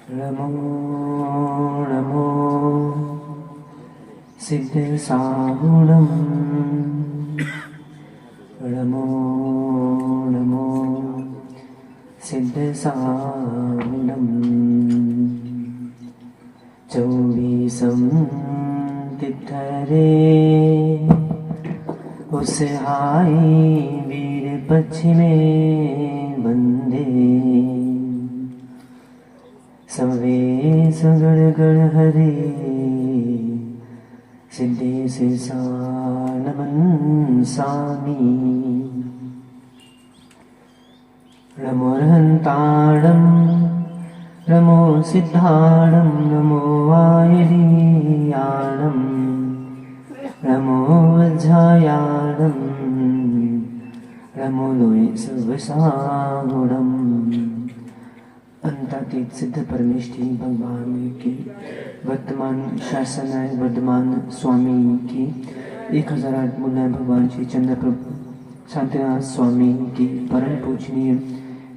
नमो नमो सिद्धसाहुणम् नमो नमो सिद्धसाहुणम् चौबीसं तिथरे उस हाई वीर पश्चिमे वंदे सवे सगण गण हरे सिद्धेश नमन सामी नमो रहंताणं नमो सिद्धाणं नमो आयलीयाणं नमो वज्रायाणं नमो लोय सर्वसागुणम् अंतातीत सिद्ध परमेष्ठी भगवान की वर्तमान शासनाय वर्धमान स्वामी की 1008 मूल्य भगवान श्री चंद्र प्रभु शांतिनाथ स्वामी की परम पूजनीय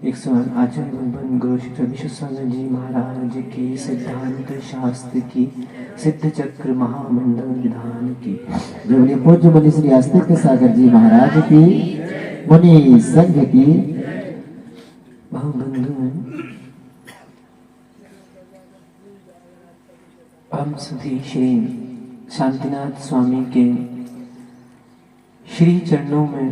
108 आचार्य भगवान गुरु श्री विश्वसागर जी महाराज की सिद्धांत शास्त्र की सिद्ध चक्र महामंडल विधान की पूज्य मुनि श्री आस्तिक सागर जी महाराज की मुनि संघ की बहुबंधु हम सभी श्री शांतिनाथ स्वामी के श्री चरणों में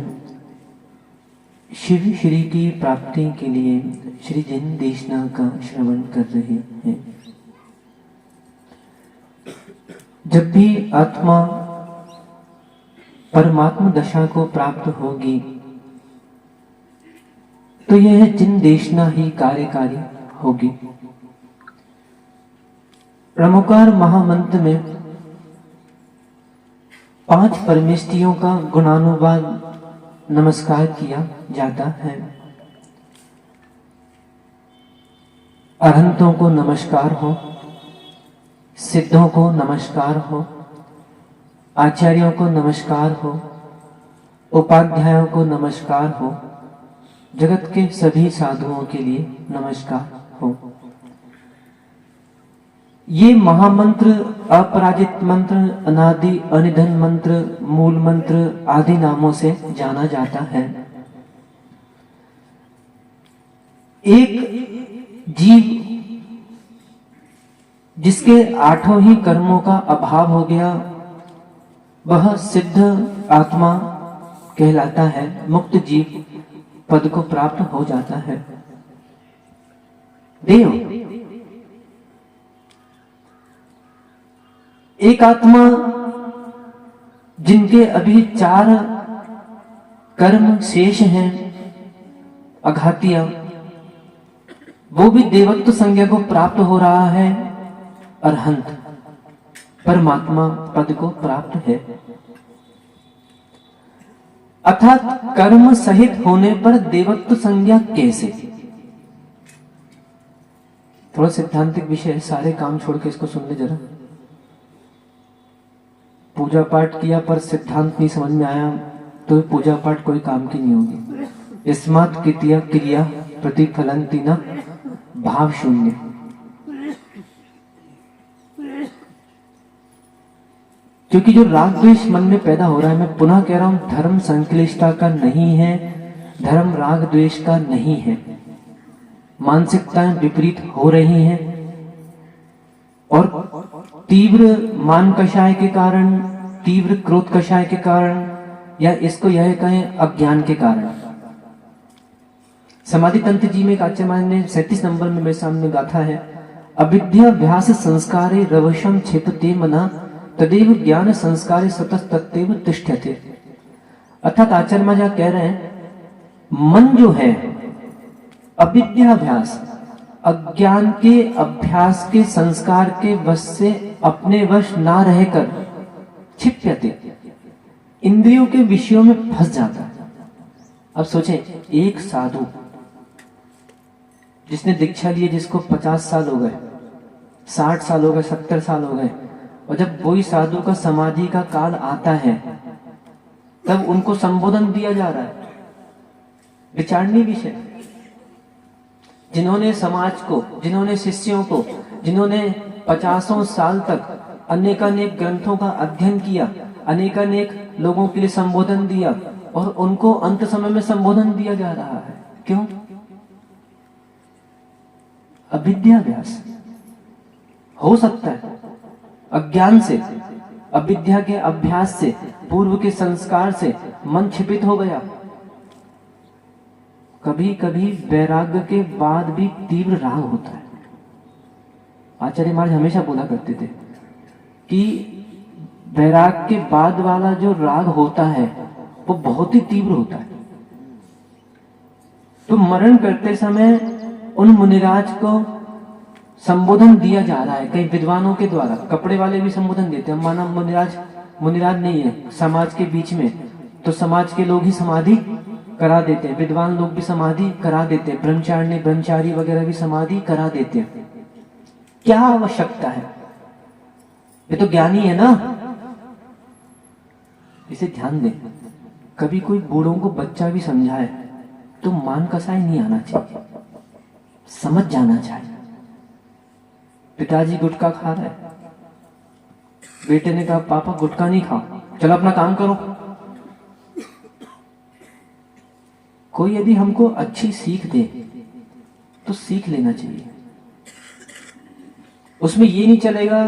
शिव श्री की प्राप्ति के लिए श्री जैन देशना का श्रवण कर रहे हैं। जब भी आत्मा परमात्मा दशा को प्राप्त होगी तो यह जिन देशना ही कार्यकारी होगी। ब्रह्मकार महामंत्र में 5 परमेष्ठियों का गुणानुवाद नमस्कार किया जाता है। अरहंतों को नमस्कार हो, सिद्धों को नमस्कार हो, आचार्यों को नमस्कार हो, उपाध्यायों को नमस्कार हो, जगत के सभी साधुओं के लिए नमस्कार हो। ये महामंत्र अपराजित मंत्र, अनादि अनिधन मंत्र, मूल मंत्र आदि नामों से जाना जाता है। एक जीव जिसके 8 ही कर्मों का अभाव हो गया वह सिद्ध आत्मा कहलाता है, मुक्त जीव पद को प्राप्त हो जाता है। देव एक आत्मा जिनके अभी 4 कर्म शेष हैं अघातिया, वो भी देवत्व संज्ञा को प्राप्त हो रहा है। अरहंत परमात्मा पद को प्राप्त है। अर्थात कर्म सहित होने पर देवत्व संज्ञा कैसे? थोड़ा सिद्धांतिक विषय है, सारे काम छोड़ के इसको सुन ले जरा। पूजा पाठ किया पर सिद्धांत नहीं समझ में आया तो पूजा पाठ कोई काम की नहीं होगी। इस्मात कितिया क्रिया प्रतिफलंती न भाव शून्य। क्योंकि जो राग द्वेष मन में पैदा हो रहा है, मैं पुनः कह रहा हूं, धर्म संश्लिष्टता का नहीं है, धर्म राग द्वेष का नहीं है। मानसिकताएं विपरीत हो रही हैं और तीव्र मान कषाय के कारण, तीव्र क्रोध कषाय के कारण, या इसको यह कहें अज्ञान के कारण। समाधि तंत्र जी में एक आचार्य ने 37 नंबर में मेरे सामने गाथा है, अविद्याभ्यास संस्कारे रवशम क्षिपते मना तदेव ज्ञान संस्कारे सतस्तत्तेव तिष्ठ्यते। अर्थात आचार्य महाराज कह रहे हैं, मन जो है अविद्याभ्यास, अज्ञान के अभ्यास के संस्कार के वश से अपने वश ना रहकर क्षिप्यते, इंद्रियों के विषयों में फंस जाता है। अब सोचें, एक साधु जिसने दीक्षा ली, जिसको 50 साल हो गए, 60 साल हो गए, 70 साल हो गए, और जब वही साधु का समाधि का काल आता है तब उनको संबोधन दिया जा रहा है। विचारणीय विषय। जिन्होंने समाज को, जिन्होंने शिष्यों को, जिन्होंने 50 साल तक अनेकानेक ग्रंथों का अध्ययन किया, अनेकानेक लोगों के लिए संबोधन दिया, और उनको अंत समय में संबोधन दिया जा रहा है। क्यों? अविद्याभ्यास। हो सकता है अज्ञान से, अविद्या के अभ्यास से, पूर्व के संस्कार से मन क्षिपित हो गया। कभी कभी वैराग्य के बाद भी तीव्र राग होता है। आचार्य महाराज हमेशा बोला करते थे कि वैराग के बाद वाला जो राग होता है वो बहुत ही तीव्र होता है। तो मरण करते समय उन मुनिराज को संबोधन दिया जा रहा है कई विद्वानों के द्वारा। कपड़े वाले भी संबोधन देते हैं। माना मुनिराज नहीं है समाज के बीच में, तो समाज के लोग ही समाधि करा देते हैं, विद्वान लोग भी समाधि करा देते हैं, ब्रह्मचारी वगैरह भी समाधि करा देते हैं। क्या आवश्यकता है? ये तो ज्ञानी है ना, इसे ध्यान दें। कभी कोई बूढ़ों को बच्चा भी समझाए तो मान कसाई नहीं आना चाहिए, समझ जाना चाहिए। पिताजी गुटखा खा रहे, बेटे ने कहा पापा गुटखा नहीं खाओ, चलो अपना काम करो। कोई यदि हमको अच्छी सीख दे तो सीख लेना चाहिए। उसमें ये नहीं चलेगा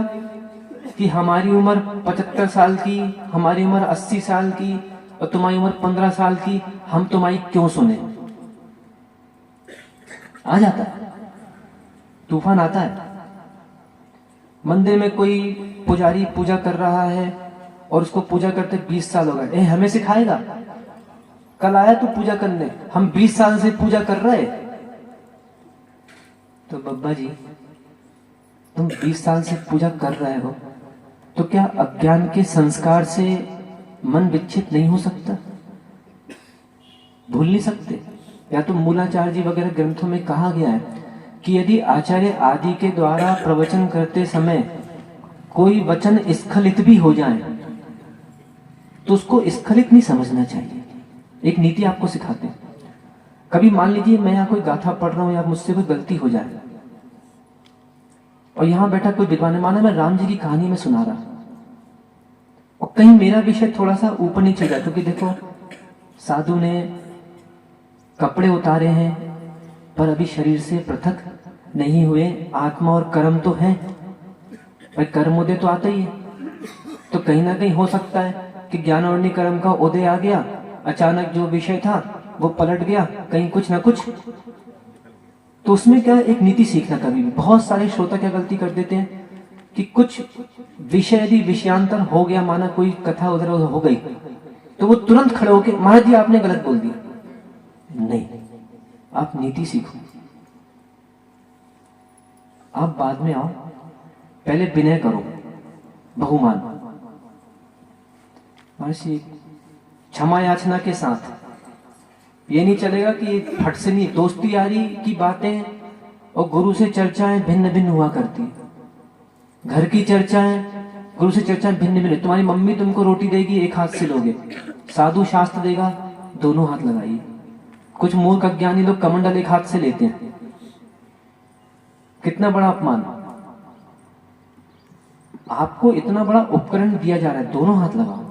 कि हमारी उम्र 75 साल की, हमारी उम्र 80 साल की और तुम्हारी उम्र 15 साल की, हम तुम्हारी क्यों सुने। आ जाता है, तूफान आता है। मंदिर में कोई पुजारी पूजा कर रहा है और उसको पूजा करते 20 साल हो गए, हमें सिखाएगा? कल आया तू पूजा करने, हम 20 साल से पूजा कर रहे। तो बब्बा जी तुम 20 साल से पूजा कर रहे हो तो क्या अज्ञान के संस्कार से मन विक्षिप्त नहीं हो सकता? भूल नहीं सकते? या तो मूलाचार्य जी वगैरह ग्रंथों में कहा गया है कि यदि आचार्य आदि के द्वारा प्रवचन करते समय कोई वचन स्खलित भी हो जाए तो उसको स्खलित नहीं समझना चाहिए। एक नीति आपको सिखाते हैं। कभी मान लीजिए मैं यहां कोई गाथा पढ़ रहा हूं या मुझसे कोई गलती हो जाए और यहां बैठा कोई विद्वान, माना मैं राम जी की कहानी में सुना रहा और कहीं मेरा विषय थोड़ा सा ऊपर नीचे जाए, क्योंकि देखो साधु ने कपड़े उतारे हैं पर अभी शरीर से पृथक नहीं हुए, आत्मा और कर्म तो है, भाई कर्म उदय तो आता ही है। तो कहीं ना कहीं हो सकता है कि ज्ञान और कर्म का उदय आ गया, अचानक जो विषय था वो पलट गया, कहीं कुछ ना कुछ। तो उसमें क्या एक नीति सीखना। कभी भी बहुत सारे श्रोता क्या गलती कर देते हैं कि कुछ विषय यदि विषयांतर हो गया, माना कोई कथा उधर उधर हो गई, तो वो तुरंत खड़े होकर महाराज जी आपने गलत बोल दिया। नहीं, आप नीति सीखो। आप बाद में आओ, पहले विनय करो, बहुमान, महर्षि क्षमा याचना के साथ। ये नहीं चलेगा कि फट से नहीं, दोस्ती यारी की बातें और गुरु से चर्चाएं भिन्न भिन्न हुआ करती। घर की चर्चाएं, गुरु से चर्चाएं भिन्न भिन्न। तुम्हारी मम्मी तुमको रोटी देगी, एक हाथ से लोगे, साधु शास्त्र देगा, दोनों हाथ लगाइए। कुछ मूर्ख अज्ञानी लोग कमंडल एक हाथ से लेते हैं, कितना बड़ा अपमान। आपको इतना बड़ा उपकरण दिया जा रहा है, दोनों हाथ लगाओ।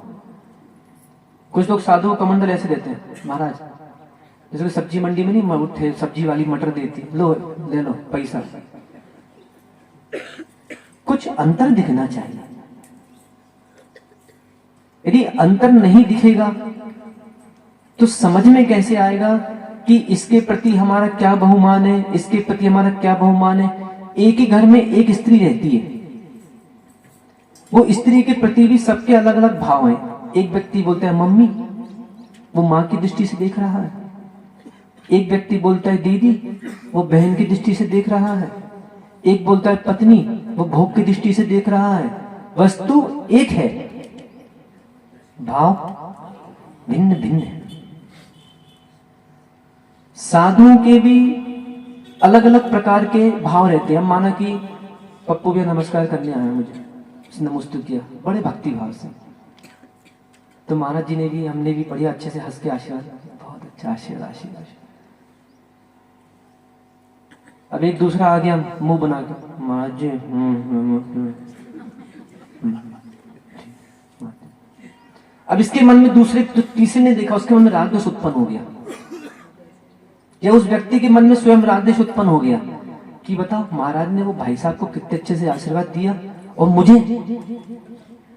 कुछ लोग साधु कमंडल ऐसे देते हैं, महाराज जैसे कि सब्जी मंडी में नहीं उठे, सब्जी वाली मटर देती, लो ले लो पैसा। कुछ अंतर दिखना चाहिए। यदि अंतर नहीं दिखेगा तो समझ में कैसे आएगा कि इसके प्रति हमारा क्या बहुमान है, इसके प्रति हमारा क्या बहुमान है। एक ही घर में एक स्त्री रहती है, वो स्त्री के प्रति भी सबके अलग अलग भाव हैं। एक व्यक्ति बोलता है मम्मी, वो मां की दृष्टि से देख रहा है। एक व्यक्ति बोलता है दीदी, वो बहन की दृष्टि से देख रहा है। एक बोलता है पत्नी, वो भोग की दृष्टि से देख रहा है। वस्तु एक है, भाव भिन्न भिन्न है। साधुओं के भी अलग अलग प्रकार के भाव रहते हैं। माना कि पप्पू भी नमस्कार करने आया मुझे, उसने नमस्ते किया बड़े भक्ति भाव से, तो महाराज जी ने भी, हमने भी बढ़िया अच्छे से हंस के आशीर्वाद, बहुत अच्छा आशीर्वाद आशीर्वाद। अब एक दूसरा आ गया मुंह बना के, महाराज जी अब इसके मन में दूसरे तीसरे ने देखा, उसके मन में राग दोष उत्पन्न हो गया, या उस व्यक्ति के मन में स्वयं राग दोष उत्पन्न हो गया कि बताओ महाराज ने वो भाई साहब को कितने अच्छे से आशीर्वाद दिया, और मुझे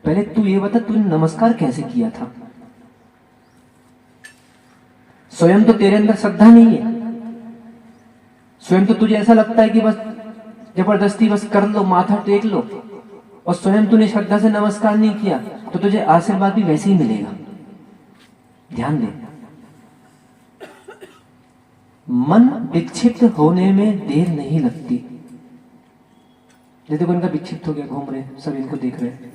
पहले तू ये बता तूने नमस्कार कैसे किया था। स्वयं तो तेरे अंदर श्रद्धा नहीं है, स्वयं तो तुझे ऐसा लगता है कि बस जबरदस्ती बस कर लो, माथा टेक लो, और स्वयं तूने श्रद्धा से नमस्कार नहीं किया तो तुझे आशीर्वाद भी वैसे ही मिलेगा। ध्यान दे, मन विक्षिप्त होने में देर नहीं लगती। देखो इनका विक्षिप्त हो गया, घूम रहे सब इनको देख रहे हैं।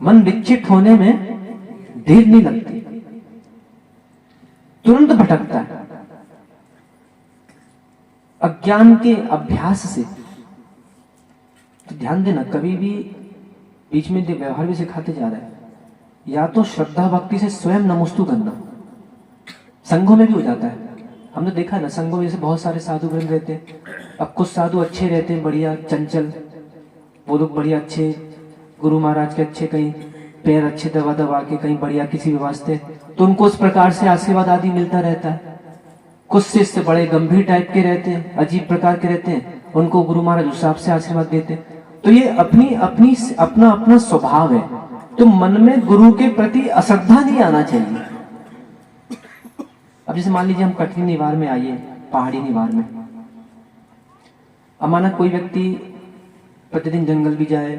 मन विक्षिप्त होने में देर नहीं लगती, तुरंत भटकता है अज्ञान के अभ्यास से। तो ध्यान देना, कभी भी बीच में व्यवहार भी सिखाते जा रहे हैं, या तो श्रद्धा भक्ति से स्वयं नमस्तु करना, संघों में भी हो जाता है। हमने देखा है ना, संघों में जैसे बहुत सारे साधु बन रहते हैं। अब कुछ साधु अच्छे रहते हैं, बढ़िया चंचल, वो लोग बढ़िया अच्छे गुरु महाराज के अच्छे, कहीं पैर अच्छे दबा दबा के कहीं बढ़िया किसी भी वास्ते, तो उनको उस प्रकार से आशीर्वाद आदि मिलता रहता है। कुछ शिष्य बड़े गंभीर टाइप के रहते हैं, अजीब प्रकार के रहते हैं, उनको गुरु महाराज उस हिसाब से आशीर्वाद देते हैं। तो ये अपना अपना स्वभाव है। तो मन में गुरु के प्रति अश्रद्धा नहीं आना चाहिए। अब जैसे मान लीजिए हम कठिन निवार में आइए, पहाड़ी निवार में, अब माना कोई व्यक्ति प्रतिदिन जंगल भी जाए,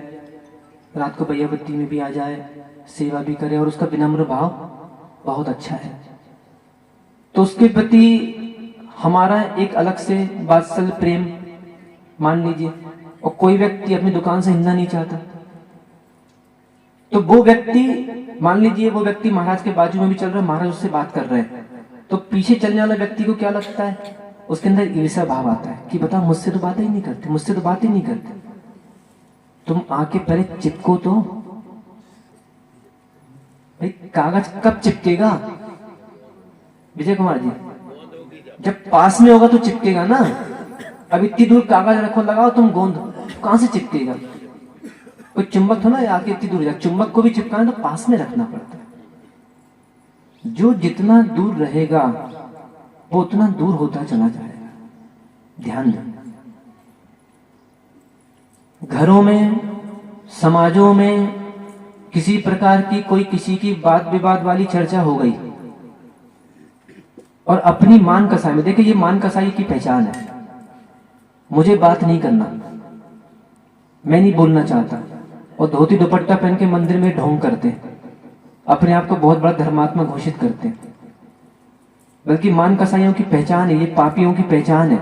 रात को बैयाबत्ती में भी आ जाए, सेवा भी करे, और उसका विनम्र भाव बहुत अच्छा है, तो उसके प्रति हमारा एक अलग से वात्सल्य प्रेम मान लीजिए। और कोई व्यक्ति अपनी दुकान से हिलना नहीं चाहता, तो वो व्यक्ति मान लीजिए वो व्यक्ति महाराज के बाजू में भी चल रहा है, महाराज उससे बात कर रहे हैं, तो पीछे चलने वाले व्यक्ति को क्या लगता है, उसके अंदर ईर्ष्या भाव आता है कि बताओ मुझसे तो बातें ही नहीं करते, मुझसे तो बातें नहीं करते, तुम आके पहले चिपको तो भाई। कागज कब चिपकेगा विजय कुमार जी? जब पास में होगा तो चिपकेगा ना। अब इतनी दूर कागज रखो, लगाओ तुम गोंद, कहां से चिपकेगा? कोई चुंबक हो ना, आके इतनी दूर जा, चुंबक को भी चिपकाना तो पास में रखना पड़ता है। जो जितना दूर रहेगा वो उतना दूर होता चला जाएगा। ध्यान दें, घरों में, समाजों में किसी प्रकार की कोई किसी की वाद विवाद वाली चर्चा हो गई, और अपनी मान कसाई में, देखिए ये मान कसाई की पहचान है, मुझे बात नहीं करना, मैं नहीं बोलना चाहता, और धोती दुपट्टा पहन के मंदिर में ढोंग करते, अपने आप को बहुत बड़ा धर्मात्मा घोषित करते। बल्कि मान कसाइयों की पहचान है, ये पापियों की पहचान है।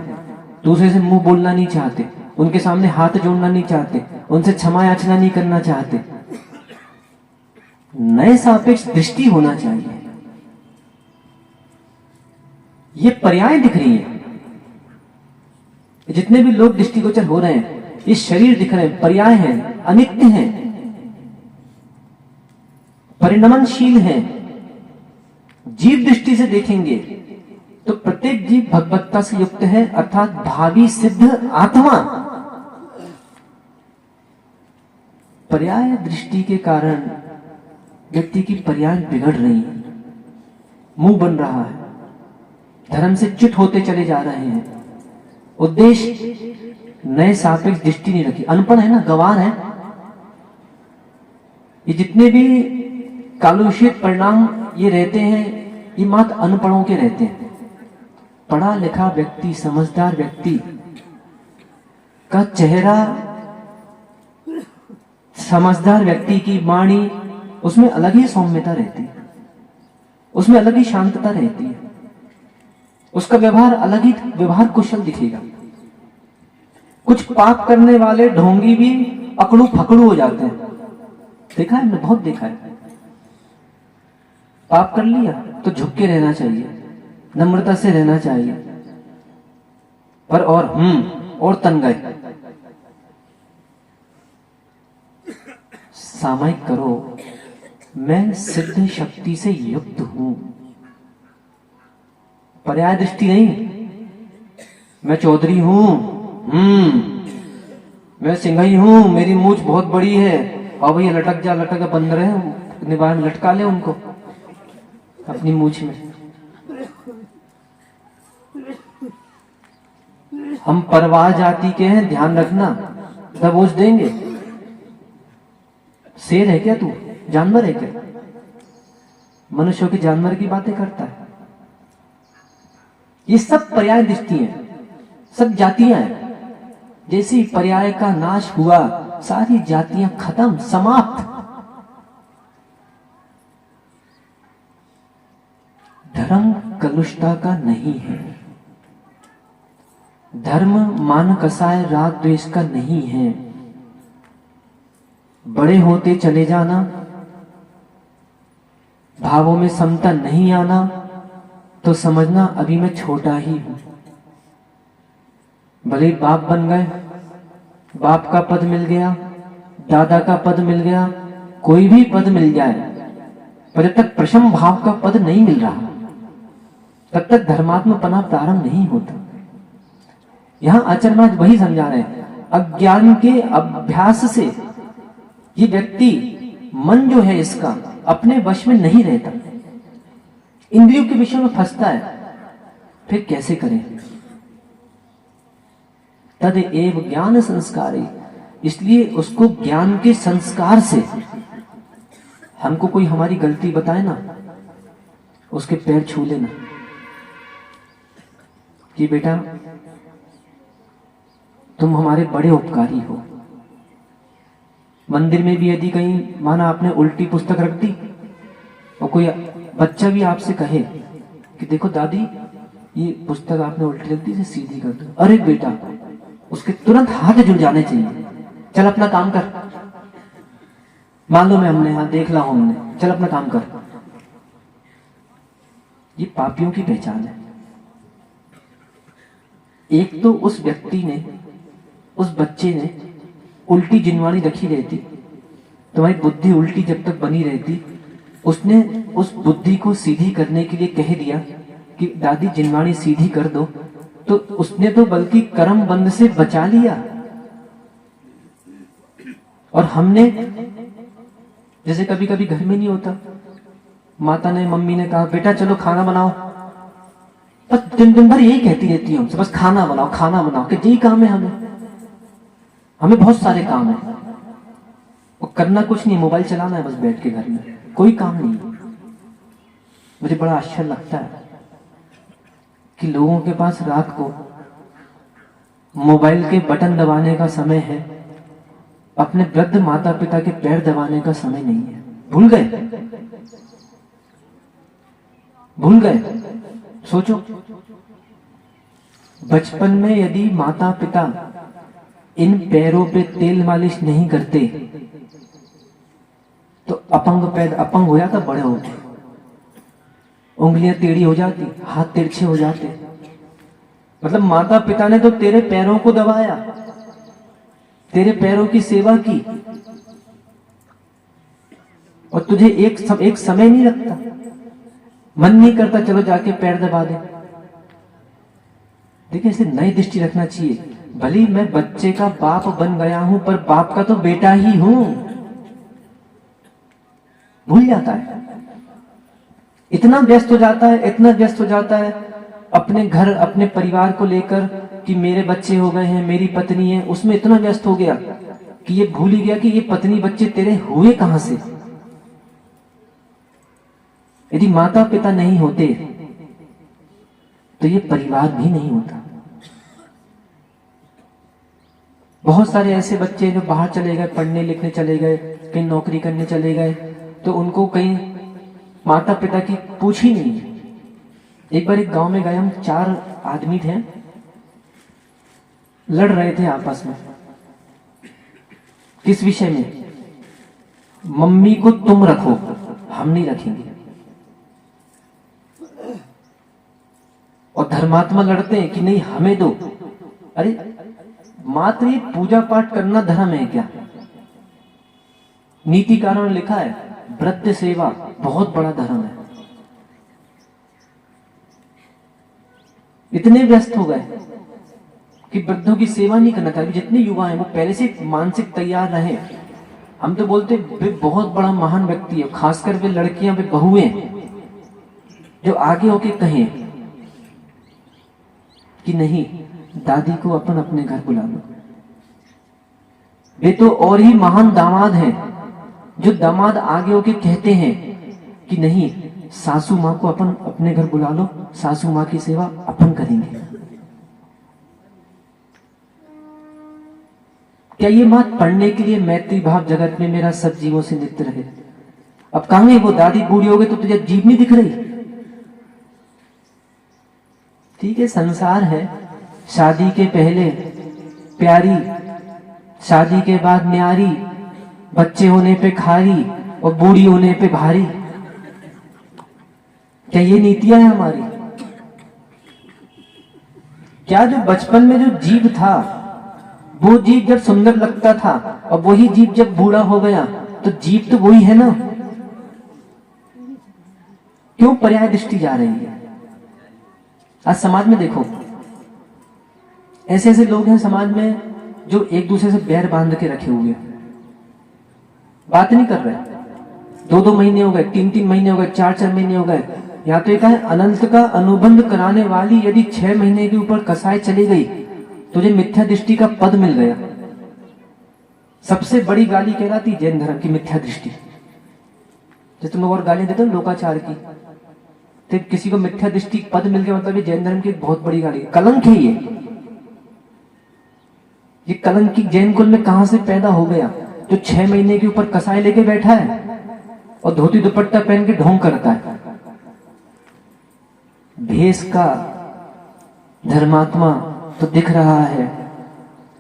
दूसरे से मुंह बोलना नहीं चाहते, उनके सामने हाथ जोड़ना नहीं चाहते, उनसे क्षमा याचना नहीं करना चाहते। नए सापेक्ष दृष्टि होना चाहिए। ये पर्याय दिख रही है, जितने भी लोग दृष्टिगोचर हो रहे हैं, ये शरीर दिख रहे हैं, पर्याय हैं, अनित्य हैं, परिणमनशील हैं। जीव दृष्टि से देखेंगे तो प्रत्येक जीव भगवत्ता से युक्त है, अर्थात भावी सिद्ध आत्मा। पर्याय दृष्टि के कारण व्यक्ति की पर्याय बिगड़ रही है, मुंह बन रहा है, धर्म से च्युत होते चले जा रहे हैं। उद्देश्य नए सापेक्ष दृष्टि नहीं रखी, अनपढ़ है ना, गंवार है। ये जितने भी कालुषित परिणाम ये रहते हैं, ये मात्र अनपढ़ों के रहते हैं। पढ़ा लिखा व्यक्ति, समझदार व्यक्ति का चेहरा, समझदार व्यक्ति की वाणी, उसमें अलग ही सौम्यता रहती है, उसमें अलग ही शांतता रहती है, उसका व्यवहार अलग ही व्यवहार कुशल दिखेगा। कुछ पाप करने वाले ढोंगी भी अकड़ू फकड़ू हो जाते हैं, देखा है, हमने बहुत देखा है। पाप कर लिया तो झुक के रहना चाहिए, नम्रता से रहना चाहिए, पर और तन गए। सामायिक करो, मैं सिद्ध शक्ति से युक्त हूं, पर्याय दृष्टि नहीं। मैं चौधरी हूं, मैं सिंघई हूं, मेरी मूछ बहुत बड़ी है, और भैया लटक जा, लटक जा, बंदर है निभाए में लटका ले उनको अपनी मूछ में। हम परवाह जाति के हैं, ध्यान रखना, दबोच देंगे। शेर है क्या तू? जानवर है क्या? मनुष्यों की जानवर की बातें करता है। ये सब पर्याय दृष्टि है, सब जातियां हैं। जैसे ही पर्याय का नाश हुआ, सारी जातियां खत्म, समाप्त। धर्म कलुषता का नहीं है, धर्म मान कसाय राग द्वेष का नहीं है। बड़े होते चले जाना, भावों में समता नहीं आना, तो समझना अभी मैं छोटा ही हूं। भले बाप बन गए, बाप का पद मिल गया, दादा का पद मिल गया, कोई भी पद मिल जाए, पर जब तक प्रशम भाव का पद नहीं मिल रहा, तब तक धर्मात्मपना प्रारंभ नहीं होता। यहां आचार्य महाराज वही समझा रहे हैं, अज्ञान के अभ्यास से ये व्यक्ति, मन जो है इसका अपने वश में नहीं रहता, इंद्रियों के विषय में फंसता है। फिर कैसे करें? तद एव ज्ञान संस्कारी, इसलिए उसको ज्ञान के संस्कार से, हमको कोई हमारी गलती बताए ना, उसके पैर छू लेना कि बेटा तुम हमारे बड़े उपकारी हो। मंदिर में भी यदि कहीं माना आपने उल्टी पुस्तक रख दी, और कोई बच्चा भी आपसे कहे कि देखो दादी ये पुस्तक आपने उल्टी रख दी, इसे सीधी कर दो, अरे बेटा, उसके तुरंत हाथ जुड़ जाने चाहिए, चल अपना काम कर। मान लो मैं हमने हाथ देख ला हमने, चल अपना काम कर। ये पापियों की पहचान है। एक तो उस व्यक्ति ने, उस बच्चे ने उल्टी जिनवाणी रखी रहती, तुम्हारी बुद्धि उल्टी जब तक बनी रहती, उसने उस बुद्धि को सीधी करने के लिए कह दिया कि दादी जिनवाणी सीधी कर दो, तो उसने तो बल्कि कर्म बंध से बचा लिया। और हमने, जैसे कभी कभी घर में नहीं होता, माता ने, मम्मी ने कहा बेटा चलो खाना बनाओ, बस दिन भर यही कहती रहती है हमसे, बस खाना बनाओ खाना बनाओ, कि यही काम है हमें बहुत सारे काम है, और करना कुछ नहीं, मोबाइल चलाना है बस बैठ के घर में, कोई काम नहीं। मुझे बड़ा आश्चर्य लगता है कि लोगों के पास रात को मोबाइल के बटन दबाने का समय है, अपने वृद्ध माता पिता के पैर दबाने का समय नहीं है। भूल गए। सोचो, बचपन में यदि माता पिता इन पैरों पे तेल मालिश नहीं करते तो अपंग हो जाता, बड़े होते, उंगलियां टेढ़ी हो जाती, हाथ तिरछे हो जाते। मतलब माता पिता ने तो तेरे पैरों को दबाया, तेरे पैरों की सेवा की, और तुझे एक समय नहीं लगता, मन नहीं करता चलो जाके पैर दबा दे। देखिए, इसे नई दृष्टि रखना चाहिए। भले मैं बच्चे का बाप बन गया हूं, पर बाप का तो बेटा ही हूं। भूल जाता है, इतना व्यस्त हो जाता है अपने घर, अपने परिवार को लेकर कि मेरे बच्चे हो गए हैं, मेरी पत्नी है, उसमें इतना व्यस्त हो गया कि ये भूल ही गया कि ये पत्नी बच्चे तेरे हुए कहां से। यदि माता पिता नहीं होते तो ये परिवार भी नहीं होता। बहुत सारे ऐसे बच्चे जो बाहर चले गए, पढ़ने लिखने चले गए, कहीं नौकरी करने चले गए, तो उनको कहीं माता पिता की पूछ ही नहीं है। एक बार एक गांव में गए हम, 4 आदमी थे, लड़ रहे थे आपस में। किस विषय में? मम्मी को तुम रखो, हम नहीं रखेंगे। और धर्मात्मा लड़ते हैं कि नहीं हमें दो। अरे मात्र ये पूजा पाठ करना धर्म है क्या? नीतिकारों ने लिखा है वृत्त सेवा बहुत बड़ा धर्म है। इतने व्यस्त हो गए कि वृद्धों की सेवा नहीं करना चाहिए। जितने युवा हैं वो पहले से मानसिक तैयार रहे। हम तो बोलते वे बहुत बड़ा महान व्यक्ति है, खासकर वे लड़कियां, वे बहुएं जो आगे होके कहें कि नहीं, दादी को अपन अपने घर बुला लो। वे तो और ही महान दामाद हैं जो दामाद आगे होके कहते हैं कि नहीं, सासू माँ को अपन अपने घर बुला लो, सासू माँ की सेवा अपन करेंगे। क्या ये बात पढ़ने के लिए मैत्री भाव जगत में मेरा सब जीवों से नित्य रहे? अब कहेंगे वो दादी बूढ़ी हो गई तो तुझे जीभ नहीं दिख रही। ठीक है, संसार है। शादी के पहले प्यारी, शादी के बाद न्यारी, बच्चे होने पे खारी और बूढ़ी होने पे भारी। क्या ये नीतियां हैं हमारी? क्या जो बचपन में जो जीव था, वो जीव जब सुंदर लगता था और वही जीव जब बूढ़ा हो गया तो जीव तो वही है ना? क्यों पर्याय दृष्टि जा रही है? आज समाज में देखो, ऐसे ऐसे लोग हैं समाज में जो एक दूसरे से बैर बांध के रखे हुए, बात नहीं कर रहे। 2-2 महीने हो गए, 3-3 महीने हो गए, 4-4 महीने हो गए। या तो एक है अनंत का अनुबंध कराने वाली यदि 6 महीने के ऊपर कसाई चली गई, तुझे मिथ्या दृष्टि का पद मिल गया। सबसे बड़ी गाली कहलाती जैन धर्म की मिथ्या दृष्टि। जो तुम और गाली देते हो लोकाचार की, तो किसी को मिथ्या दृष्टि पद मिल गया मतलब ये जैन धर्म की बहुत बड़ी गाली, कलंक है ये कलंक जैन कुल में कहां से पैदा हो गया? जो 6 महीने के ऊपर कसाई लेके बैठा है और धोती दुपट्टा पहन के ढोंग करता है। भेष का धर्मात्मा तो दिख रहा है,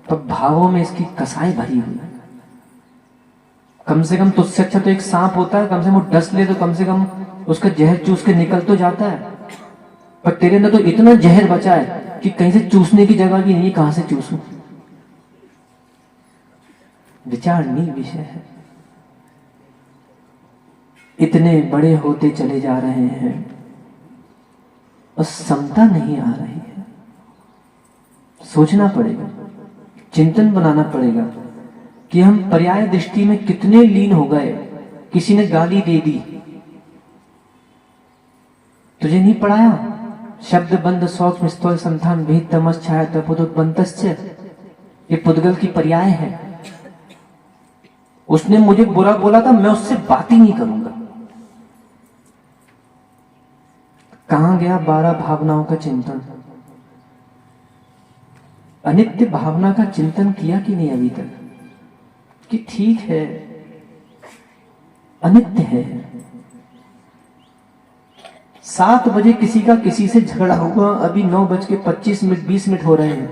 पर भावों में इसकी कसाई भरी हुई है। कम से कम तुझसे अच्छा तो एक सांप होता है, कम से कम वो डस ले तो कम से कम उसका जहर चूस के निकल तो जाता है। पर तेरे अंदर तो इतना जहर बचा है कि कहीं से चूसने की जगह भी नहीं, कहां से चूसूं? विचारणीय विषय है। इतने बड़े होते चले जा रहे हैं और समता नहीं आ रही है। सोचना पड़ेगा, चिंतन बनाना पड़ेगा कि हम पर्याय दृष्टि में कितने लीन हो गए। किसी ने गाली दे दी, तुझे नहीं पढ़ाया? शब्द बंद सौक्ष्म स्थल संतान भेद तमस छाया तपोदोत्पन्नस्य, ये पुद्गल की पर्याय है। उसने मुझे बुरा बोला था, मैं उससे बात ही नहीं करूंगा। कहां गया 12 भावनाओं का चिंतन? अनित्य भावना का चिंतन किया कि नहीं अभी तक? कि ठीक है, अनित्य है। 7 बजे किसी का किसी से झगड़ा हुआ, अभी 9:25 20 मिनट हो रहे हैं।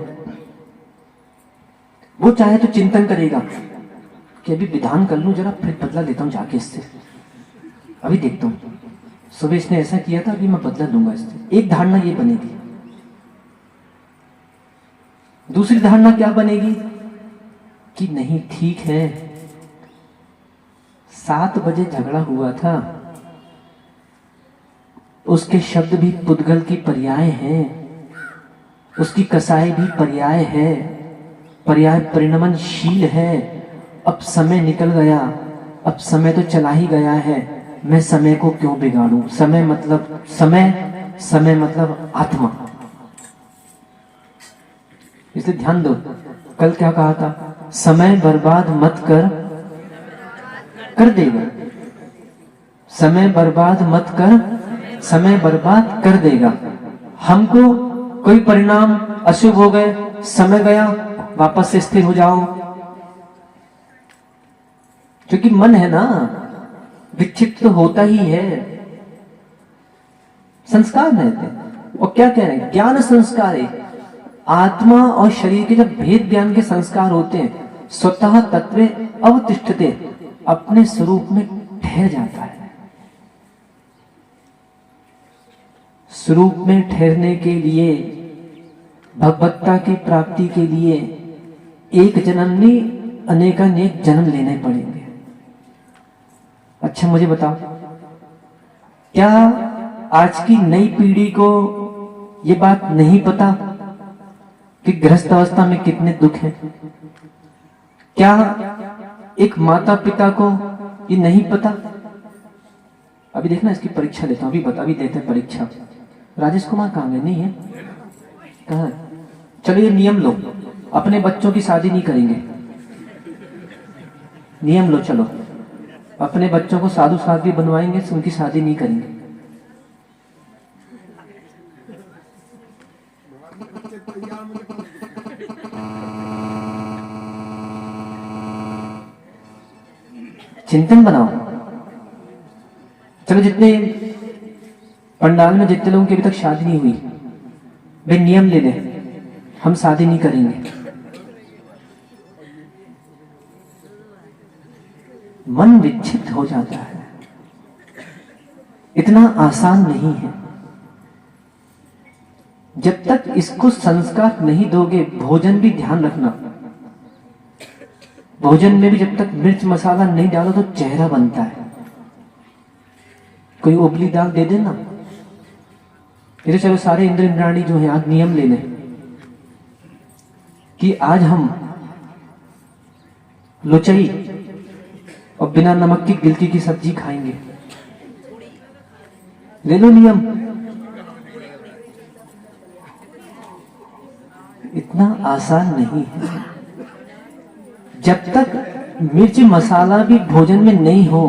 वो चाहे तो चिंतन करेगा कि अभी विधान कर लूं जरा, फिर बदला लेता हूं जाके इससे, अभी देखता हूं, सुबह इसने ऐसा किया था, अभी मैं बदला लूंगा इससे। एक धारणा ये बनेगी। दूसरी धारणा क्या बनेगी कि नहीं ठीक है, 7 बजे झगड़ा हुआ था, उसके शब्द भी पुद्गल की पर्याय हैं, उसकी कसाई भी पर्याय है, पर्याय परिणमनशील है। अब समय निकल गया, अब समय तो चला ही गया है, मैं समय को क्यों बिगाड़ूं? समय मतलब आत्मा। इसलिए ध्यान दो, कल क्या कहा था? समय बर्बाद मत कर देगा। समय बर्बाद मत कर, समय बर्बाद कर देगा। हमको कोई परिणाम अशुभ हो गए, समय गया, वापस से स्थिर हो जाओ। क्योंकि मन है ना, विक्षिप्त तो होता ही है। संस्कार रहते हैं। और क्या कह रहे हैं? ज्ञान संस्कार है। आत्मा और शरीर के जब भेद ज्ञान के संस्कार होते हैं, स्वतः तत्वे अवतिष्ठते, अपने स्वरूप में ठहर जाता है। स्वरूप में ठहरने के लिए, भगवत्ता की प्राप्ति के लिए एक जन्म नहीं, अनेकानेक जन्म लेने पड़ेंगे। अच्छा मुझे बताओ, क्या आज की नई पीढ़ी को ये बात नहीं पता कि गृहस्थ अवस्था में कितने दुख हैं? क्या एक माता पिता को ये नहीं पता? अभी देखना, इसकी परीक्षा लेता हूं, अभी देते हैं परीक्षा। राजेश कुमार कहाँ गए? नहीं है, कहाँ? चलो ये नियम लो, अपने बच्चों की शादी नहीं करेंगे। नियम लो, चलो अपने बच्चों को साधु शादी बनवाएंगे, उनकी शादी नहीं करेंगे। चिंतन बनाओ। चलो जितने पंडाल में जितने लोगों की अभी तक शादी नहीं हुई, वे नियम ले लें, हम शादी नहीं करेंगे। मन विक्षिप्त हो जाता है, इतना आसान नहीं है। जब तक इसको संस्कार नहीं दोगे, भोजन भी ध्यान रखना, भोजन में भी जब तक मिर्च मसाला नहीं डालो तो चेहरा बनता है। कोई उबली दाल दे देना, तो चलो सारे इंद्र इंद्राणी जो है आज नियम ले लें कि आज हम लुचई और बिना नमक की गिलकी की सब्जी खाएंगे। ले लो नियम। इतना आसान नहीं है। जब तक मिर्च मसाला भी भोजन में नहीं हो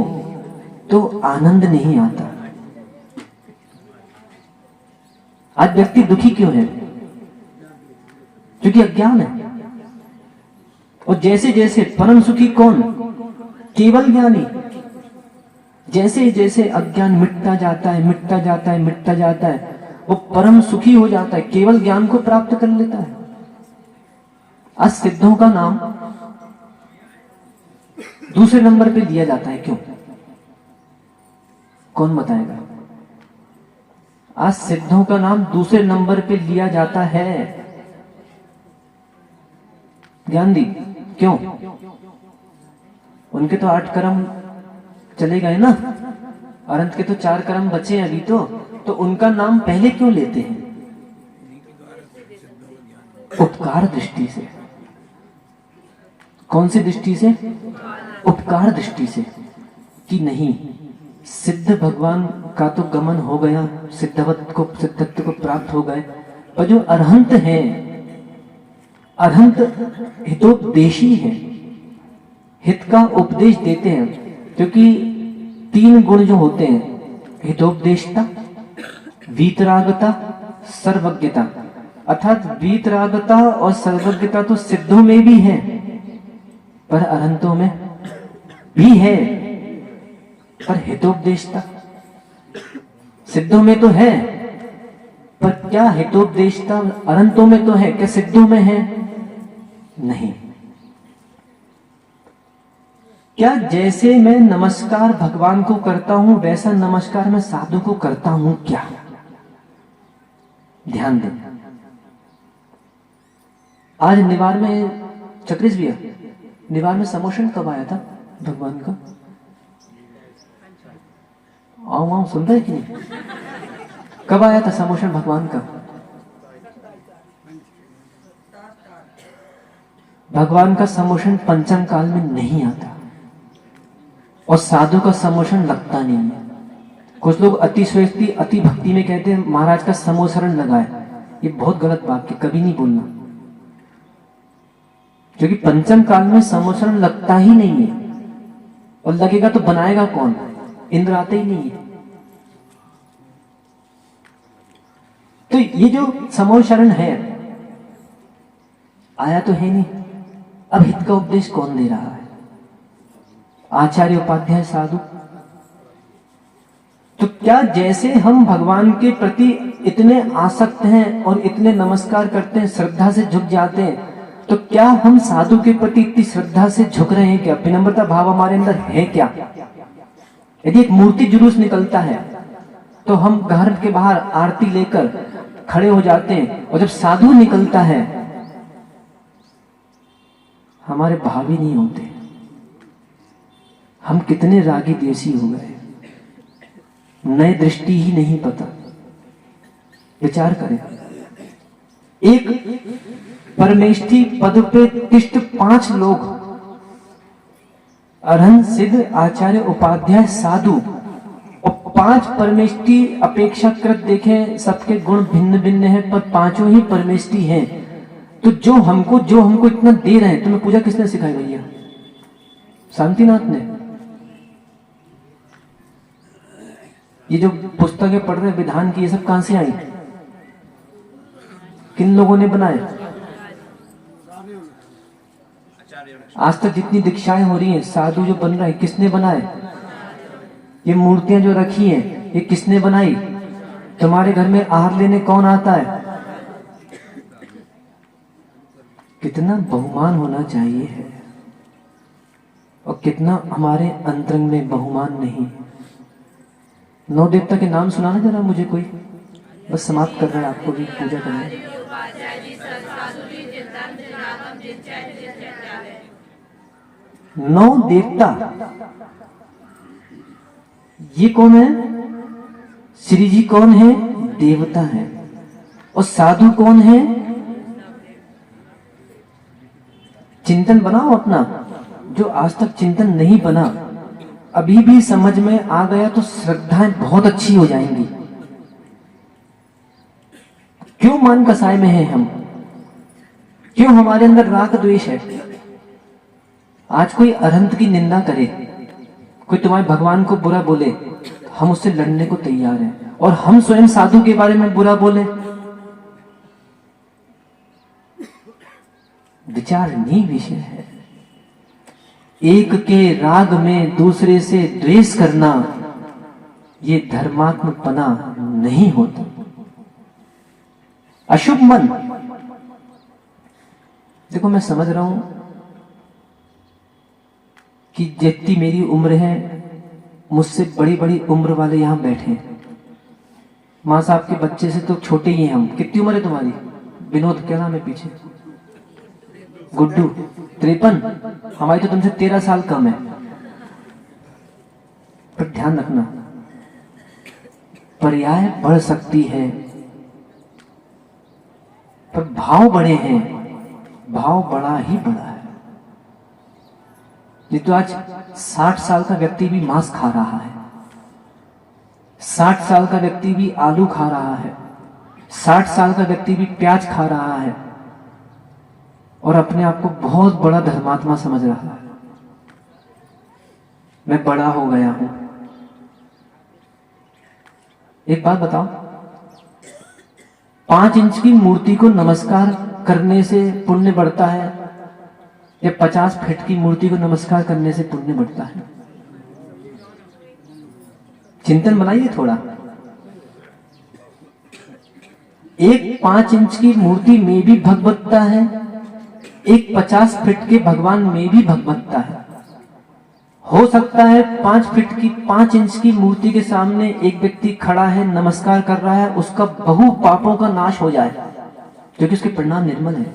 तो आनंद नहीं आता। आज व्यक्ति दुखी क्यों है? क्योंकि अज्ञान है। और जैसे जैसे परम सुखी कौन? केवल ज्ञानी। जैसे जैसे अज्ञान मिटता जाता है, मिटता जाता है, मिटता जाता है, वो परम सुखी हो जाता है, केवल ज्ञान को प्राप्त कर लेता है। आज सिद्धों का नाम दूसरे नंबर पे दिया जाता है, क्यों? कौन बताएगा? आज सिद्धों का नाम दूसरे नंबर पे लिया जाता है। ध्यान दी, क्यों? उनके तो 8 कर्म चले गए ना, अनंत के तो 4 कर्म बचे हैं अभी तो उनका नाम पहले क्यों लेते हैं? उपकार दृष्टि से। कौन सी दृष्टि से? उपकार दृष्टि से, कि नहीं सिद्ध भगवान का तो गमन हो गया, सिद्धत्व को प्राप्त हो गए, पर जो अरहंत है, अरहंत हितोपदेशी है, हित का उपदेश देते हैं। क्योंकि 3 गुण जो होते हैं, हितोपदेशता, वीतरागता, सर्वज्ञता, अर्थात वीतरागता और सर्वज्ञता तो सिद्धों में भी है, पर अरहंतों में भी है। पर हितोपदेशता सिद्धों में तो है, पर क्या हितोपदेशता अरहंतों में तो है, क्या सिद्धों में है? नहीं। क्या जैसे मैं नमस्कार भगवान को करता हूं, वैसा नमस्कार मैं साधु को करता हूं क्या? ध्यान दें। आज निवार में चक्रिस भैया, निवार में समोशन कब आया था भगवान का? आओ सुन रहे कि नहीं? कब आया था समोशन भगवान का? भगवान का समोशन पंचम काल में नहीं आता, और साधु का समोशन लगता नहीं है। कुछ लोग अति श्रेष्ठी, अति भक्ति में कहते हैं महाराज का समोसरण लगा है। ये बहुत गलत बात है, कभी नहीं बोलना, क्योंकि पंचम काल में समोसरण लगता ही नहीं है, और लगेगा तो बनाएगा कौन? इंद्र आते ही नहीं है। तो ये जो समोसरण है, आया तो है नहीं। अब हित का उपदेश कौन दे रहा है? आचार्य, उपाध्याय, साधु। तो क्या जैसे हम भगवान के प्रति इतने आसक्त हैं और इतने नमस्कार करते हैं, श्रद्धा से झुक जाते हैं, तो क्या हम साधु के प्रति इतनी श्रद्धा से झुक रहे हैं क्या? विनम्रता भाव हमारे अंदर है क्या? यदि एक मूर्ति जुलूस निकलता है तो हम घर के बाहर आरती लेकर खड़े हो जाते हैं, और जब साधु निकलता है हमारे भाव ही नहीं होते। हम कितने रागी देसी हो गए, नए दृष्टि ही नहीं पता। विचार करें। एक परमेष्ठी पद पे तिष्ठ 5 लोग, अरहंत सिद्ध आचार्य उपाध्याय साधु, और 5 परमेष्ठी अपेक्षाकृत देखें सबके गुण भिन्न भिन्न हैं, पर 5 ही परमेष्ठी हैं। तो जो हमको इतना दे रहे हैं, तुम्हें पूजा किसने सिखाई भैया? शांतिनाथ ने। ये जो पुस्तकें पढ़ रहे विधान की, ये सब कहां से आई? किन लोगों ने बनाए? आज तक जितनी दीक्षाएं हो रही हैं, साधु जो बन रहे हैं, किसने बनाए? ये मूर्तियां जो रखी हैं, ये किसने बनाई? तुम्हारे घर में आहार लेने कौन आता है? कितना बहुमान होना चाहिए है, और कितना हमारे अंतरंग में बहुमान नहीं। 9 देवता के नाम सुनाना जरा मुझे कोई, बस समाप्त कर रहा है, आपको भी पूजा करना है। 9 देवता, ये कौन है? श्री जी कौन है? देवता है। और साधु कौन है? चिंतन बनाओ अपना, जो आज तक चिंतन नहीं बना, अभी भी समझ में आ गया तो श्रद्धाएं बहुत अच्छी हो जाएंगी। क्यों मान कसाय में है हम? क्यों हमारे अंदर राग द्वेष है? आज कोई अरहंत की निंदा करे, कोई तुम्हारे भगवान को बुरा बोले, हम उससे लड़ने को तैयार हैं, और हम स्वयं साधु के बारे में बुरा बोले, विचारणीय विषय है। एक के राग में दूसरे से द्वेष करना, ये धर्मात्मकपना नहीं होता। अशुभ मन, देखो मैं समझ रहा हूं कि जितनी मेरी उम्र है, मुझसे बड़ी बड़ी उम्र वाले यहां बैठे हैं। मां साहब के बच्चे से तो छोटे ही हैं हम। कितनी उम्र है तुम्हारी? विनोद, क्या नाम है पीछे? गुड्डू, 53। हमारी तो तुमसे 13 साल कम है। पर ध्यान रखना, पर्याय बढ़ सकती है, पर भाव बड़े हैं, भाव बड़ा ही बड़ा है। नहीं तो आज 60 साल का व्यक्ति भी मांस खा रहा है, 60 साल का व्यक्ति भी आलू खा रहा है, 60 साल का व्यक्ति भी प्याज खा रहा है, और अपने आप को बहुत बड़ा धर्मात्मा समझ रहा है। मैं बड़ा हो गया हूं। एक बात बताओ, 5 इंच की मूर्ति को नमस्कार करने से पुण्य बढ़ता है, या 50 फीट की मूर्ति को नमस्कार करने से पुण्य बढ़ता है? चिंतन बनाइए थोड़ा। एक 5 इंच की मूर्ति में भी भगवत्ता है, एक 50 फीट के भगवान में भी भगवत्ता है। हो सकता है 5 फीट की 5 इंच की मूर्ति के सामने एक व्यक्ति खड़ा है, नमस्कार कर रहा है, उसका बहु पापों का नाश हो जाए, क्योंकि उसके परिणाम निर्मल है।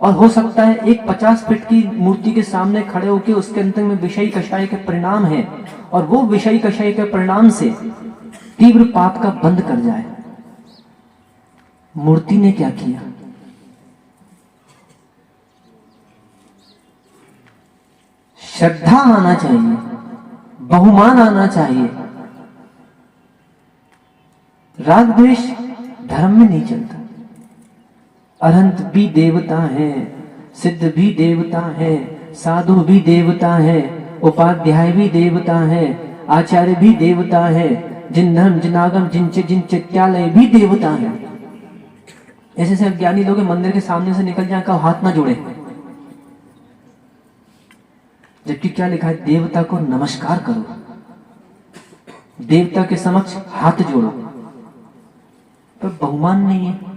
और हो सकता है एक 50 फीट की मूर्ति के सामने खड़े होकर उसके अंतर में विषय कषाय के परिणाम है, और वो विषय कषाय के परिणाम से तीव्र पाप का बंध कर जाए। मूर्ति ने क्या किया? श्रद्धा आना चाहिए, बहुमान आना चाहिए। राग द्वेष धर्म में नहीं चलता। अरहंत भी देवता है, सिद्ध भी देवता है, साधु भी देवता है, उपाध्याय भी देवता है, आचार्य भी देवता है, जिन धर्म जिन आगम जिन चित्यालय भी देवता है। ऐसे से अज्ञानी लोग मंदिर के सामने से निकल जाए, कहो हाथ ना जोड़े, जबकि क्या लिखा है? देवता को नमस्कार करो, देवता के समक्ष हाथ जोड़ो। पर बहुमान नहीं है।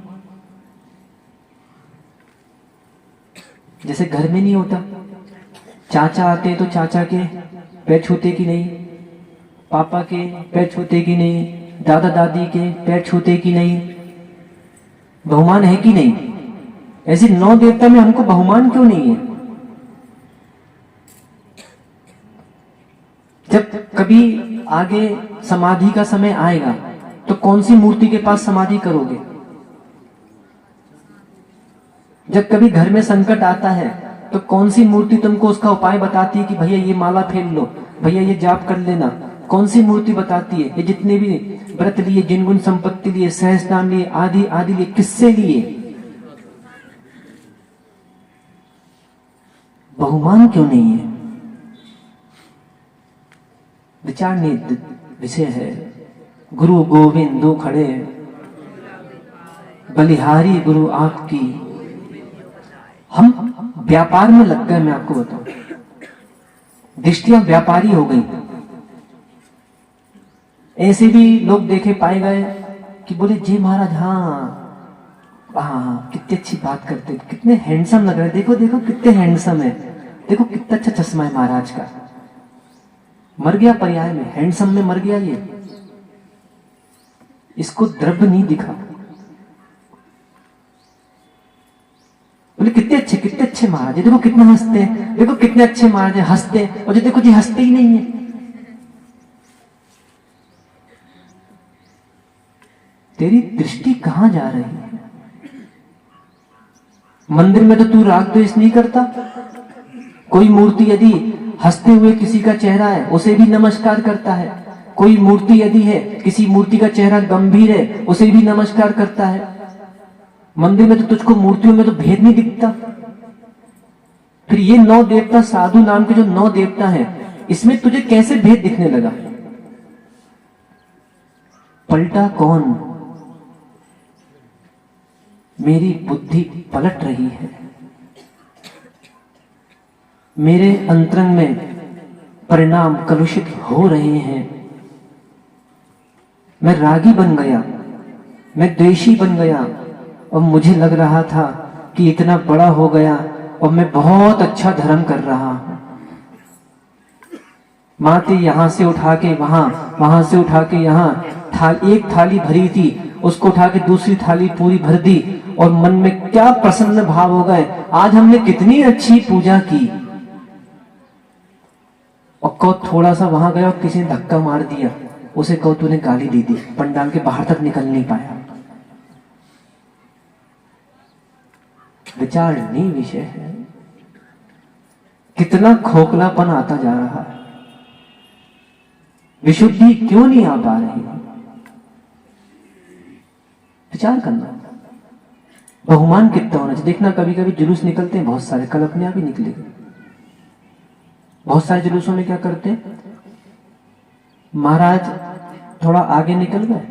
जैसे घर में नहीं होता, चाचा आते तो चाचा के पैर छूते कि नहीं, पापा के पैर छूते कि नहीं, दादा दादी के पैर छूते कि नहीं, बहुमान है कि नहीं? ऐसे 9 देवता में हमको बहुमान क्यों नहीं है? जब कभी आगे समाधि का समय आएगा तो कौन सी मूर्ति के पास समाधि करोगे? जब कभी घर में संकट आता है तो कौन सी मूर्ति तुमको उसका उपाय बताती है कि भैया ये माला फेर लो, भैया ये जाप कर लेना? कौन सी मूर्ति बताती है? ये जितने भी व्रत लिए, जिनगुण संपत्ति लिए, सहस्त्रनाम लिए, आदि आदि लिए, किससे लिए? बहुमान क्यों नहीं है? विचारने विषय है। गुरु गोविंद दो खड़े, बलिहारी गुरु आपकी। हम व्यापार में लग गए। मैं आपको बताऊं, दृष्टियां व्यापारी हो गई। ऐसे भी लोग देखे पाए गए कि बोले जी महाराज, हाँ कितनी अच्छी बात करते, कितने हैंडसम लग रहे, देखो देखो कितने हैंडसम है, देखो कितना अच्छा चश्मा है महाराज का। मर गया पर्याय में, हैंडसम में मर गया ये। इसको द्रव्य नहीं दिखा। बोले कितने अच्छे महाराज, देखो कितने हंसते हैं, देखो कितने अच्छे महाराज हंसते हैं, और जो देखो जी हंसते ही नहीं है। तेरी दृष्टि कहां जा रही है? मंदिर में तो तू राग द्वेष नहीं करता। कोई मूर्ति यदि हंसते हुए किसी का चेहरा है, उसे भी नमस्कार करता है। कोई मूर्ति यदि है, किसी मूर्ति का चेहरा गंभीर है, उसे भी नमस्कार करता है। मंदिर में तो तुझको मूर्तियों में तो भेद नहीं दिखता। फिर ये 9 देवता, साधु नाम के जो 9 देवता हैं, इसमें तुझे कैसे भेद दिखने लगा? पलटा कौन? मेरी बुद्धि पलट रही है। मेरे अंतरंग में परिणाम कलुषित हो रहे हैं। मैं रागी बन गया, मैं द्वेषी बन गया, और मुझे लग रहा था कि इतना बड़ा हो गया और मैं बहुत अच्छा धर्म कर रहा हूं। माते यहां से उठा के वहां, वहां से उठा के यहां, एक थाली भरी थी, उसको उठा के दूसरी थाली पूरी भर दी, और मन में क्या प्रसन्न भाव हो गए, आज हमने कितनी अच्छी पूजा की। और कहो थोड़ा सा वहां गया और किसी ने धक्का मार दिया, उसे कहो तूने गाली दे दी, पंडाल के बाहर तक निकल नहीं पाया। विचारणीय विषय है। कितना खोखलापन आता जा रहा है। विशुद्धि क्यों नहीं आ पा रही? विचार करना। बहुमान कितना होना चाहिए? देखना, कभी कभी जुलूस निकलते हैं बहुत सारे, कल अपने आप ही निकले। बहुत सारे जुलूसों में क्या करते हैं, महाराज थोड़ा आगे निकल गए,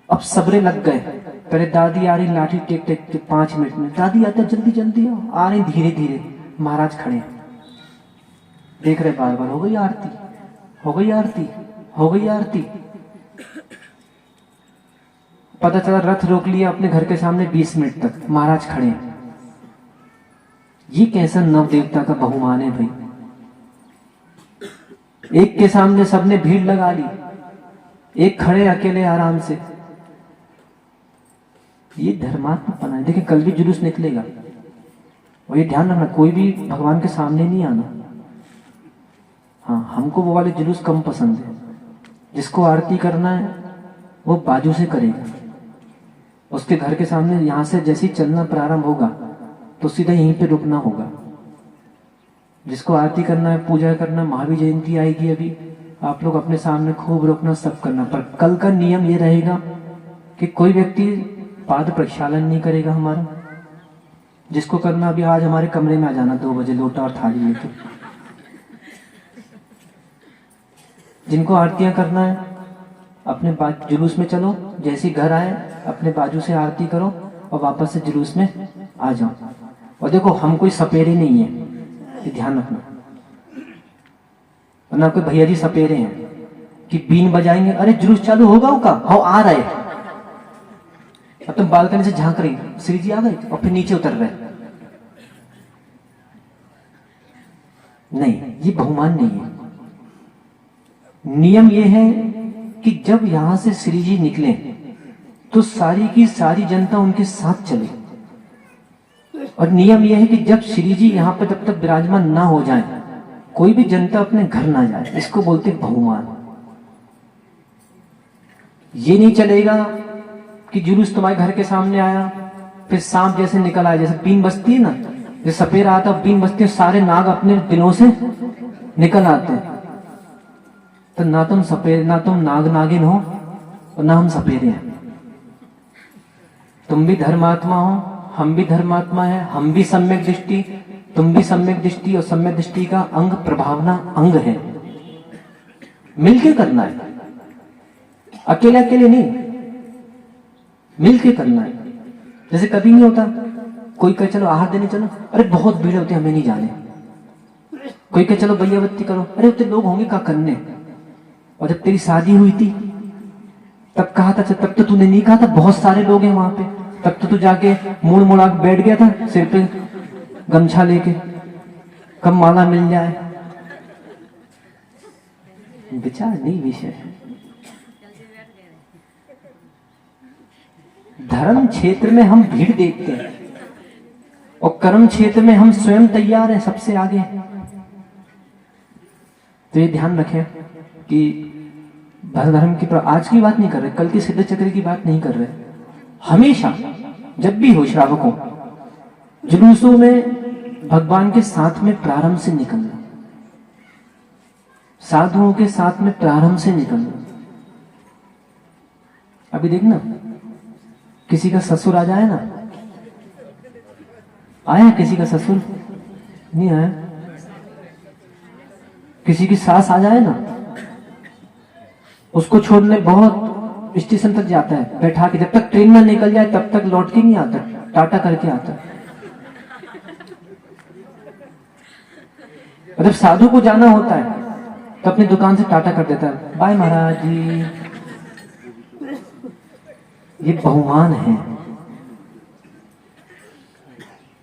अब सबरे लग गए। पहले दादी आ रही, लाठी टेक टेक के 5 मिनट में, दादी आते जल्दी जल्दी आओ, आ रही धीरे धीरे। महाराज खड़े देख रहे, बार बार हो गई आरती, हो गई आरती, हो गई आरती। पता चला रथ रोक लिया अपने घर के सामने 20 मिनट तक, महाराज खड़े हैं। ये कैसा नव देवता का बहुमान है भाई। एक के सामने सबने भीड़ लगा ली, एक खड़े अकेले आराम से। ये धर्मात्मपना है। देखिए कल भी जुलूस निकलेगा, और ये ध्यान रखना, कोई भी भगवान के सामने नहीं आना। हाँ, हमको वो वाले जुलूस कम पसंद है। जिसको आरती करना है वो बाजू से करेगा, उसके घर के सामने यहां से जैसे ही चलना प्रारंभ होगा तो सीधा यहीं पे रुकना होगा। जिसको आरती करना है, पूजा करना, महावीर जयंती आएगी अभी, आप लोग अपने सामने खूब रुकना, सब करना। पर कल का नियम ये रहेगा कि कोई व्यक्ति पाद प्रक्षालन नहीं करेगा हमारा। जिसको करना अभी आज हमारे कमरे में आ जाना 2 बजे, लोटा और थाली लेके। जिनको आरतियां करना है अपने जुलूस में चलो, जैसे घर आए अपने बाजू से आरती करो और वापस से जुलूस में आ जाओ। और देखो हम कोई सपेरे नहीं है, ये ध्यान रखना। वरना कोई भैया जी सपेरे हैं कि बीन बजाएंगे, अरे जुलूस चालू होगा का, हाँ आ रहे। अब तुम बालकनी से झांक रही, श्री जी आ गए, और फिर नीचे उतर रहे। नहीं, ये बहुमान नहीं है। नियम ये है कि जब यहां से श्री जी निकले तो सारी की सारी जनता उनके साथ चले। और नियम यह है कि जब श्री जी यहां पर तब तक विराजमान ना हो जाए, कोई भी जनता अपने घर ना जाए। इसको बोलते बहुमान। ये नहीं चलेगा कि जुलूस तुम्हारे घर के सामने आया फिर सांप जैसे निकल आए, जैसे बीन बजती है ना, जैसे सपेरा आता है बीन बजती है, सारे नाग अपने दिलों से निकल आते हैं। तो ना तुम सपेर, ना तुम नाग नागिन हो और ना हम सपेरे हैं। तुम भी धर्मात्मा हो, हम भी धर्मात्मा है, हम भी सम्यक दृष्टि, तुम भी सम्यक दृष्टि, और सम्यक दृष्टि का अंग प्रभावना अंग है। मिलके करना है, अकेले अकेले नहीं, मिलके करना है। जैसे कभी नहीं होता, कोई कहे चलो आहार देने चलो, अरे बहुत भीड़ होती है हमें नहीं जाने। कोई कहे चलो भैया बत्ती करो, अरे उतने लोग होंगे क्या करने। और जब तेरी शादी हुई थी तब कहा था, तब तो तूने नहीं कहा था बहुत सारे लोग हैं वहां पे, तब तो तू जाके मुड़ मुड़ा के बैठ गया था सिर पे गमछा लेके, कब माला मिल जाए। विचार नहीं विषय है। धर्म क्षेत्र में हम भीड़ देखते हैं और कर्म क्षेत्र में हम स्वयं तैयार हैं, सबसे आगे। तो ये ध्यान रखें कि धर्म की आज की बात नहीं कर रहे, कल की सिद्ध चक्र की बात नहीं कर रहे। हमेशा जब भी हो श्रावकों, जुलूसों में भगवान के साथ में प्रारंभ से निकलना, साधुओं के साथ में प्रारंभ से निकलना। अभी देखना, किसी का ससुर आ जाए ना, आया किसी का ससुर नहीं आया, किसी की सास आ जाए ना, उसको छोड़ने बहुत स्टेशन तक जाता है बैठा के, जब तक ट्रेन में निकल जाए तब तक लौट के नहीं आता, टाटा करके आता। और जब साधु को जाना होता है तो अपनी दुकान से टाटा कर देता है, बाय महाराज जी। ये बहुमान है।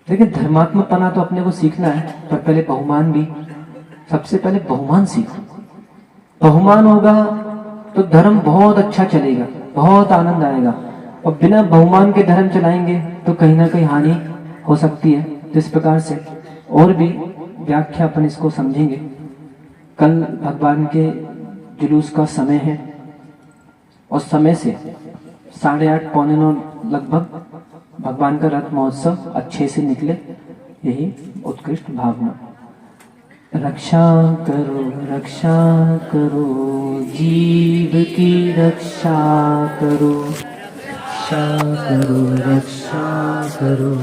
लेकिन धर्मात्मकपना तो अपने को सीखना है, पर पहले बहुमान भी, सबसे पहले बहुमान सीखो। बहुमान होगा तो धर्म बहुत अच्छा चलेगा, बहुत आनंद आएगा। और बिना बहुमान के धर्म चलाएंगे तो कहीं ना कहीं हानि हो सकती है। जिस प्रकार से और भी व्याख्या अपन इसको समझेंगे। कल भगवान के जुलूस का समय है और समय से 8:30 पौने 9 लगभग भगवान का रथ महोत्सव अच्छे से निकले, यही उत्कृष्ट भावना। रक्षा करो जीव की रक्षा करो, रक्षा करो